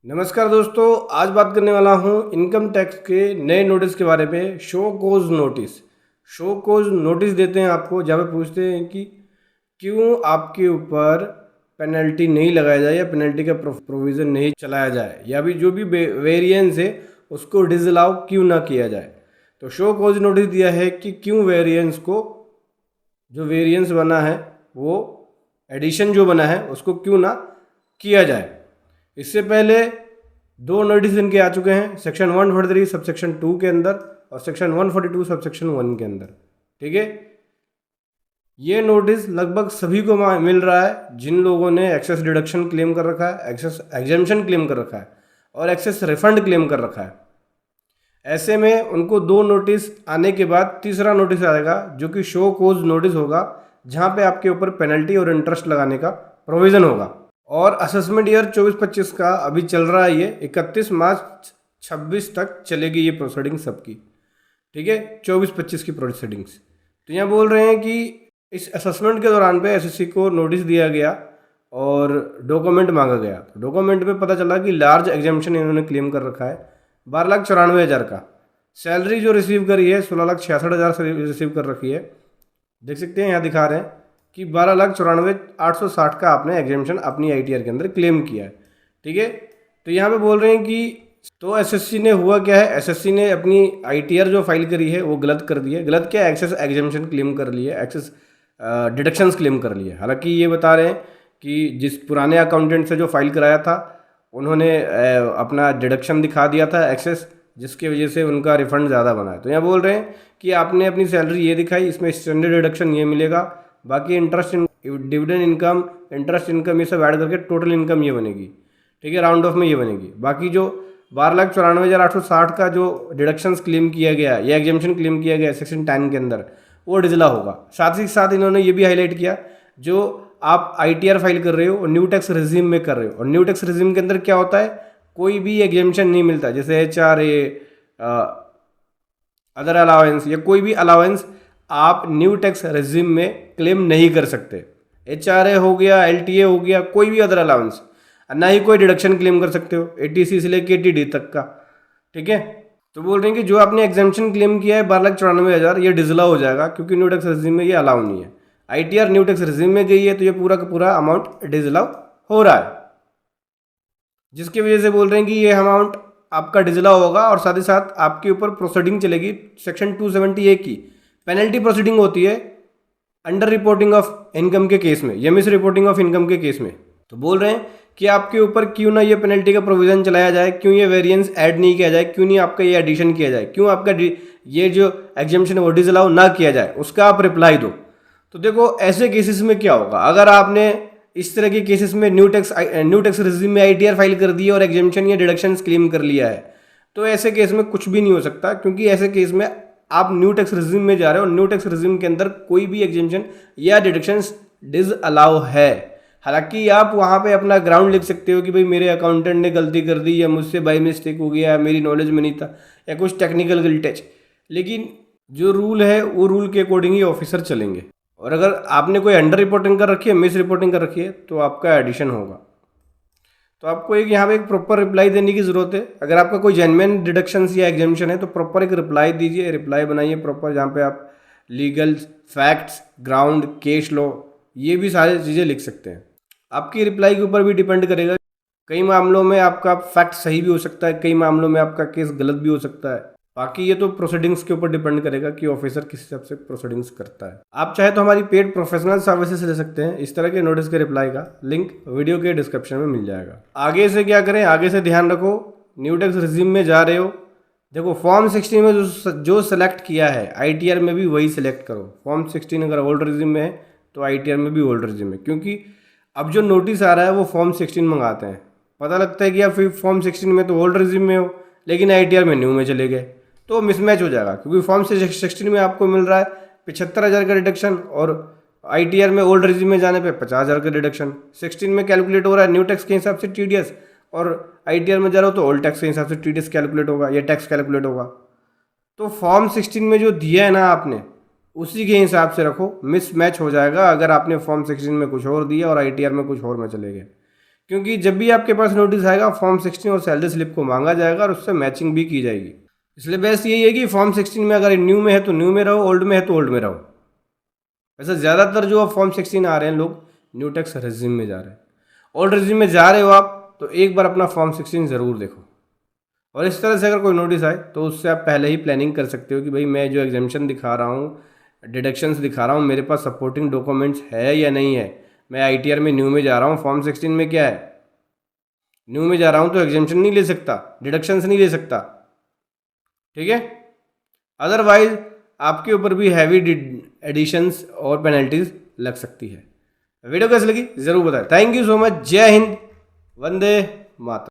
नमस्कार दोस्तों, आज बात करने वाला हूँ इनकम टैक्स के नए नोटिस के बारे में। शो कोज नोटिस। शो कोज नोटिस देते हैं आपको, जहाँ पे पूछते हैं कि क्यों आपके ऊपर पेनल्टी नहीं लगाया जाए या पेनल्टी का प्रोविज़न नहीं चलाया जाए, या भी जो भी वेरिएंस है उसको डिसअलाउ क्यों ना किया जाए। तो शो कोज नोटिस दिया है कि क्यों वेरिएंस को, जो वेरिएंस बना है वो एडिशन जो बना है उसको क्यों ना किया जाए। इससे पहले दो नोटिस इनके आ चुके हैं, सेक्शन 143 सब सेक्शन 2 के अंदर और सेक्शन 142 सब सेक्शन 1 के अंदर। ठीक है, ये नोटिस लगभग सभी को मिल रहा है जिन लोगों ने एक्सेस डिडक्शन क्लेम कर रखा है, एक्सेस एग्जेम्पशन क्लेम कर रखा है और एक्सेस रिफंड क्लेम कर रखा है। ऐसे में उनको दो नोटिस आने के बाद तीसरा नोटिस आएगा जो कि शो कोज नोटिस होगा, जहाँ पे आपके ऊपर पेनल्टी और इंटरेस्ट लगाने का प्रोविज़न होगा। और असेसमेंट ईयर 24-25 का अभी चल रहा है, ये 31 मार्च 26 तक चलेगी ये प्रोसीडिंग सबकी। ठीक है, 24-25 की प्रोसीडिंग्स। तो यहाँ बोल रहे हैं कि इस असेसमेंट के दौरान पे एसएससी को नोटिस दिया गया और डॉक्यूमेंट मांगा गया। तो डॉक्यूमेंट में पता चला कि लार्ज एग्जाम्पशन इन्होंने क्लेम कर रखा है 12,94,000 का। सैलरी जो रिसीव करी है 16,66,000 से रिसीव कर रखी है। देख सकते हैं यहाँ दिखा रहे हैं कि 12,94,860 का आपने एग्जाम्पशन अपनी आईटीआर के अंदर क्लेम किया है। ठीक है, तो यहाँ पे बोल रहे हैं कि तो एसएससी ने हुआ क्या है, एसएससी ने अपनी आईटीआर जो फाइल करी है वो गलत कर दी है। गलत क्या, एक्सेस एग्जाम्पशन क्लेम कर लिए, एक्सेस डिडक्शंस क्लेम कर लिए। हालांकि ये बता रहे हैं कि जिस पुराने अकाउंटेंट से जो फाइल कराया था उन्होंने अपना डिडक्शन दिखा दिया था एक्सेस, जिसकी वजह से उनका रिफंड ज़्यादा बना है। तो यहाँ बोल रहे हैं कि आपने अपनी सैलरी ये दिखाई, इसमें स्टैंडर्ड डिडक्शन ये मिलेगा, बाकी interest dividend income, interest income ये सब ऐड करके टोटल इनकम ये बनेगी। ठीक है, राउंड ऑफ में ये बनेगी। बाकी जो 12,94,860 का जो डिडक्शंस क्लेम किया गया या एग्जाम्पशन क्लेम किया गया सेक्शन 10 के अंदर, वो डिजला होगा। साथ ही साथ इन्होंने ये भी हाईलाइट किया, जो आप आईटीआर फाइल कर रहे हो और न्यू टैक्स रिजीम में कर रहे हो, और न्यू टैक्स रिजीम के अंदर क्या होता है, कोई भी एग्जाम्पशन नहीं मिलता, जैसे एचआरए, अदर अलाउंस या कोई भी अलाउंस आप न्यू टैक्स रिजीम में क्लेम नहीं कर सकते। एचआरए हो गया, एलटीए हो गया, कोई भी अदर अलाउंस, ना ही कोई डिडक्शन क्लेम कर सकते हो एटीसी से लेके एटीडी तक का। ठीक है, तो बोल रहे हैं कि जो आपने एग्जाम्पशन क्लेम किया है 12,94,000 ये डिजला हो जाएगा, क्योंकि न्यू टैक्स रिजीम में ये अलाउ नहीं है। आईटीआर न्यू टैक्स रिजीम में गई है तो ये पूरा का पूरा अमाउंट डिजलाउ हो रहा है, जिसकी वजह से बोल रहे हैं कि ये अमाउंट आपका डिजला होगा। और साथ ही साथ आपके ऊपर प्रोसीडिंग चलेगी सेक्शन 270A की। पेनल्टी प्रोसीडिंग होती है अंडर रिपोर्टिंग ऑफ इनकम के केस में या मिस रिपोर्टिंग ऑफ इनकम के केस में। तो बोल रहे हैं कि आपके ऊपर क्यों ना ये पेनल्टी का प्रोविजन चलाया जाए, क्यों ये वेरिएंस ऐड नहीं किया जाए, क्यों नहीं आपका ये एडिशन किया जाए, क्यों आपका ये जो एग्जाम्पशन है वो डिसअलाउ ना किया जाए, उसका आप रिप्लाई दो। तो देखो ऐसे केसेस में क्या होगा, अगर आपने इस तरह के केसेस में न्यू टैक्स रिजीम में आईटीआर फाइल कर दी और एग्जाम्पशन या डिडक्शंस क्लेम कर लिया है, तो ऐसे केस में कुछ भी नहीं हो सकता, क्योंकि ऐसे केस में आप न्यू टैक्स रिजीम में जा रहे हो और न्यू टैक्स रिजीम के अंदर कोई भी एग्जाम्पशन या डिडक्शंस डिसअलाउ है। हालांकि आप वहाँ पे अपना ग्राउंड लिख सकते हो कि भाई मेरे अकाउंटेंट ने गलती कर दी, या मुझसे बाई मिस्टेक हो गया, मेरी नॉलेज में नहीं था, या कुछ टेक्निकल ग्लिच, लेकिन जो रूल है वो रूल के अकॉर्डिंग ही ऑफिसर चलेंगे। और अगर आपने कोई अंडर रिपोर्टिंग कर रखी है, मिस रिपोर्टिंग कर रखी है, तो आपका एडिशन होगा। तो आपको एक यहाँ पे एक प्रॉपर रिप्लाई देने की ज़रूरत है। अगर आपका कोई जेन्युइन डिडक्शंस या एग्जाम्पशन है तो प्रॉपर एक रिप्लाई दीजिए, रिप्लाई बनाइए प्रॉपर, जहाँ पे आप legal facts, ground, case law, ये भी सारी चीज़ें लिख सकते हैं। आपकी रिप्लाई के ऊपर भी डिपेंड करेगा। कई मामलों में आपका फैक्ट सही भी हो सकता है, कई मामलों में आपका केस गलत भी हो सकता है। बाकी ये तो प्रोसीडिंग्स के ऊपर डिपेंड करेगा कि ऑफिसर किस हिसाब से प्रोसीडिंग्स करता है। आप चाहे तो हमारी पेड प्रोफेशनल सर्विसेज ले सकते हैं। इस तरह के नोटिस के रिप्लाई का लिंक वीडियो के डिस्क्रिप्शन में मिल जाएगा। आगे से क्या करें, आगे से ध्यान रखो, न्यू टैक्स रिजीम में जा रहे हो, देखो फॉर्म 16 में जो सेलेक्ट किया है आईटीआर में भी वही सिलेक्ट करो। फॉर्म 16 अगर ओल्ड रिजीम में है तो आईटीआर में भी ओल्ड रिजीम में, क्योंकि अब जो नोटिस आ रहा है वो फॉर्म 16 मंगाते हैं। पता लगता है कि आप फिर फॉर्म 16 में तो ओल्ड रिजीम में हो, लेकिन आईटीआर में न्यू में चले गए, तो मिसमैच हो जाएगा। क्योंकि फॉर्म 16 में आपको मिल रहा है 75,000 का डिडक्शन, और आईटीआर में ओल्ड रिजीम में जाने पे 50,000 का डिडक्शन। 16 में कैलकुलेट हो रहा है न्यू टैक्स के हिसाब से टीडीएस, और आईटीआर में जा रहा हो तो ओल्ड टैक्स के हिसाब से टीडीएस कैलकुलेट होगा या टैक्स कैलकुलेट होगा। तो फॉर्म 16 में जो दिया है ना आपने, उसी के हिसाब से रखो, मिसमैच हो जाएगा अगर आपने फॉर्म 16 में कुछ और दिया और आईटीआर में कुछ और में चले गए। क्योंकि जब भी आपके पास नोटिस आएगा फॉर्म 16 और सैलरी स्लिप को मांगा जाएगा और उससे मैचिंग भी की जाएगी। इसलिए बेस्ट यही है कि फॉर्म 16 में अगर न्यू में है तो न्यू में रहो, ओल्ड में है तो ओल्ड में रहो। वैसे ज़्यादातर जो फॉर्म 16 आ रहे हैं लोग न्यू टैक्स रेजिम में जा रहे हैं। ओल्ड रेजिम में जा रहे हो आप तो एक बार अपना फॉर्म 16 ज़रूर देखो। और इस तरह से अगर कोई नोटिस आए तो उससे आप पहले ही प्लानिंग कर सकते हो कि भाई मैं जो एग्जामेशन दिखा रहा हूँ, डिडक्शंस दिखा रहा हूँ, मेरे पास सपोर्टिंग डॉक्यूमेंट्स है या नहीं है। मैं आईटीआर में न्यू में जा रहा हूँ, फॉर्म 16 में क्या है, न्यू में जा रहा हूँ तो एग्जामेशन नहीं ले सकता, डिडक्शंस नहीं ले सकता, ठीक है। अदरवाइज आपके ऊपर भी हैवी एडिशंस और पेनल्टीज लग सकती है। वीडियो कैसी लगी ज़रूर बताएं। Thank you so much. जय हिंद, वंदे मातरम।